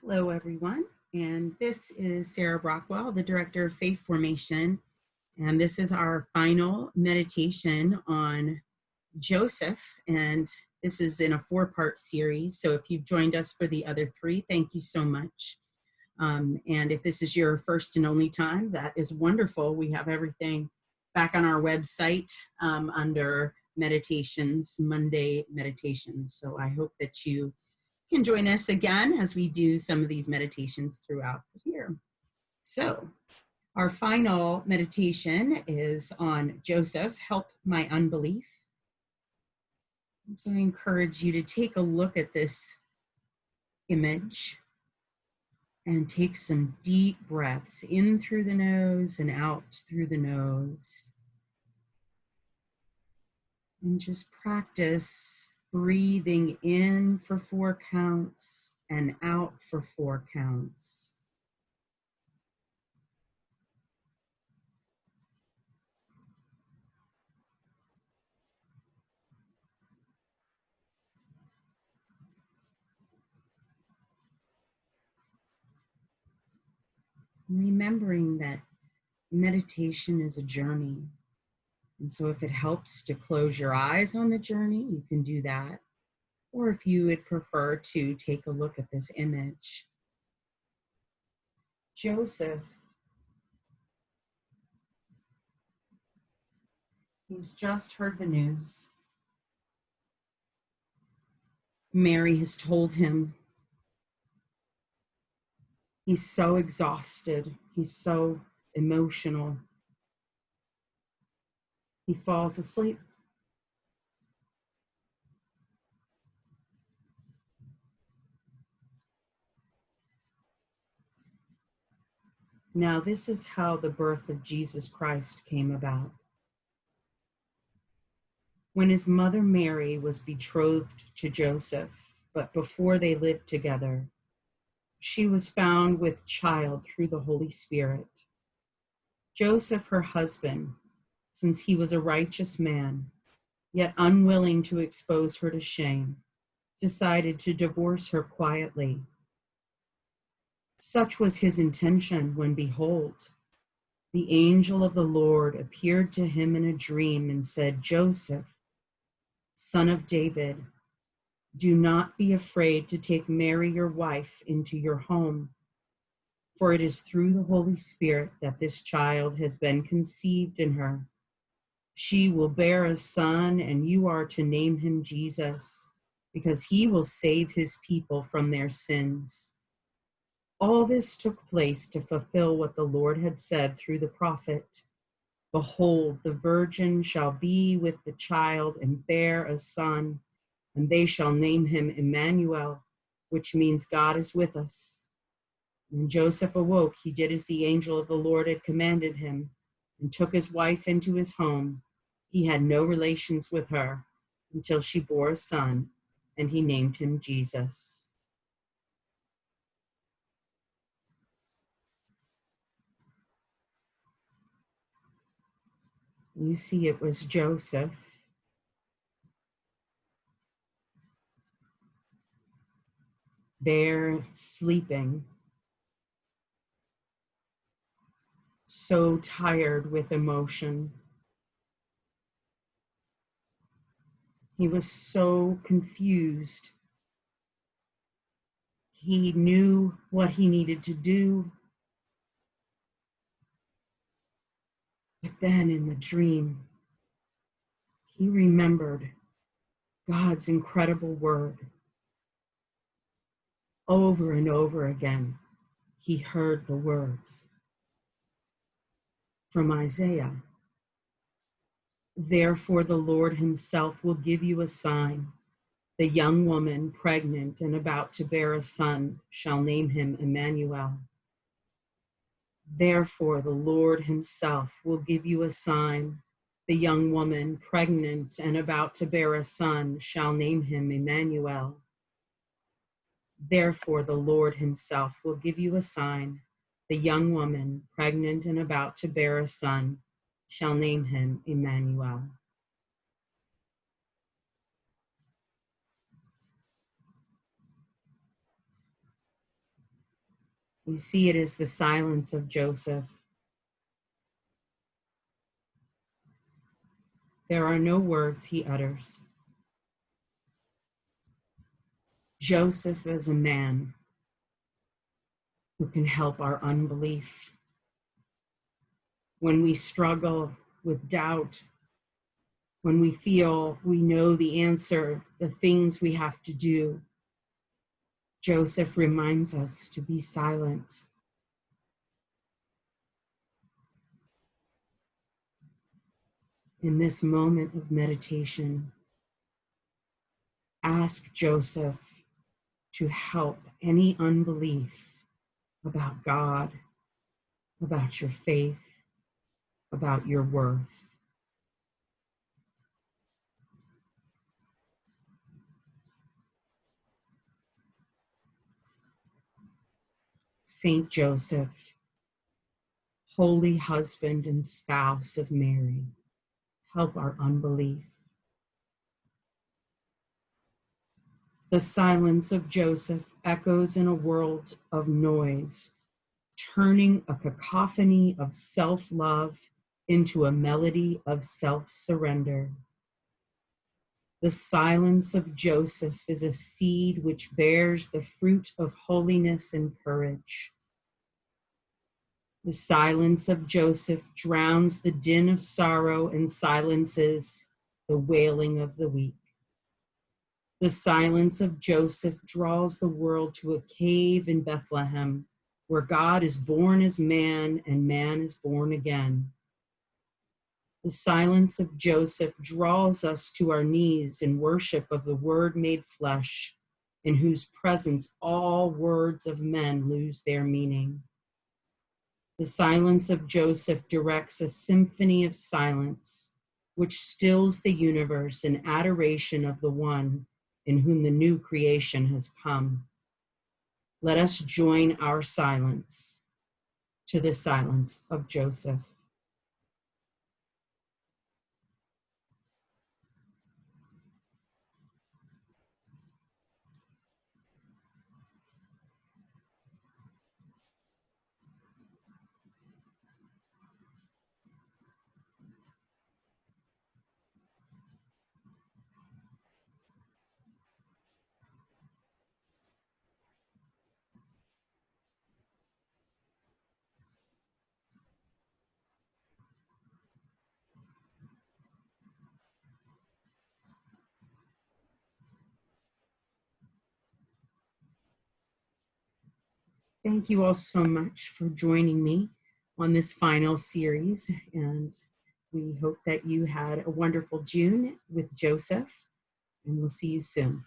Hello, everyone. And this is Sarah Brockwell, the Director of Faith Formation. And this is our final meditation on Joseph. And this is in a 4-part series. So if you've joined us for the other 3, thank you so much. And if this is your first and only time, that is wonderful. We have everything back on our website under meditations, Monday meditations. So I hope that you can join us again as we do some of these meditations throughout the year. So our final meditation is on Joseph, Help My Unbelief. And so I encourage you to take a look at this image and take some deep breaths in through the nose and out through the nose. And just practice breathing in for 4 counts and out for 4 counts. Remembering that meditation is a journey. And so if it helps to close your eyes on the journey, you can do that. Or if you would prefer to take a look at this image. Joseph, he's just heard the news. Mary has told him. He's so exhausted. He's so emotional. He falls asleep. Now, this is how the birth of Jesus Christ came about. When his mother Mary was betrothed to Joseph, but before they lived together, she was found with child through the Holy Spirit. Joseph, her husband, since he was a righteous man, yet unwilling to expose her to shame, decided to divorce her quietly. Such was his intention when, behold, the angel of the Lord appeared to him in a dream and said, Joseph, son of David, do not be afraid to take Mary, your wife, into your home, for it is through the Holy Spirit that this child has been conceived in her. She will bear a son, and you are to name him Jesus, because he will save his people from their sins. All this took place to fulfill what the Lord had said through the prophet. Behold, the virgin shall be with the child and bear a son, and they shall name him Emmanuel, which means God is with us. When Joseph awoke, he did as the angel of the Lord had commanded him, and took his wife into his home. He had no relations with her until she bore a son, and he named him Jesus. You see, it was Joseph. There, sleeping, so tired with emotion. He was so confused. He knew what he needed to do. But then in the dream, he remembered God's incredible word. Over and over again, he heard the words from Isaiah. Therefore, the Lord himself will give you a sign. The young woman, pregnant and about to bear a son, shall name him Emmanuel. Therefore, the Lord himself will give you a sign. The young woman, pregnant and about to bear a son, shall name him Emmanuel. Therefore, the Lord himself will give you a sign. The young woman, pregnant and about to bear a son, shall name him Emmanuel. We see it as the silence of Joseph. There are no words he utters. Joseph is a man who can help our unbelief. When we struggle with doubt, when we feel we know the answer, the things we have to do, Joseph reminds us to be silent. In this moment of meditation, ask Joseph to help any unbelief about God, about your faith, about your worth. Saint Joseph, holy husband and spouse of Mary, help our unbelief. The silence of Joseph echoes in a world of noise, turning a cacophony of self-love into a melody of self-surrender. The silence of Joseph is a seed which bears the fruit of holiness and courage. The silence of Joseph drowns the din of sorrow and silences the wailing of the weak. The silence of Joseph draws the world to a cave in Bethlehem, where God is born as man and man is born again. The silence of Joseph draws us to our knees in worship of the Word made flesh, in whose presence all words of men lose their meaning. The silence of Joseph directs a symphony of silence, which stills the universe in adoration of the one in whom the new creation has come. Let us join our silence to the silence of Joseph. Thank you all so much for joining me on this final series, and we hope that you had a wonderful June with Joseph, and we'll see you soon.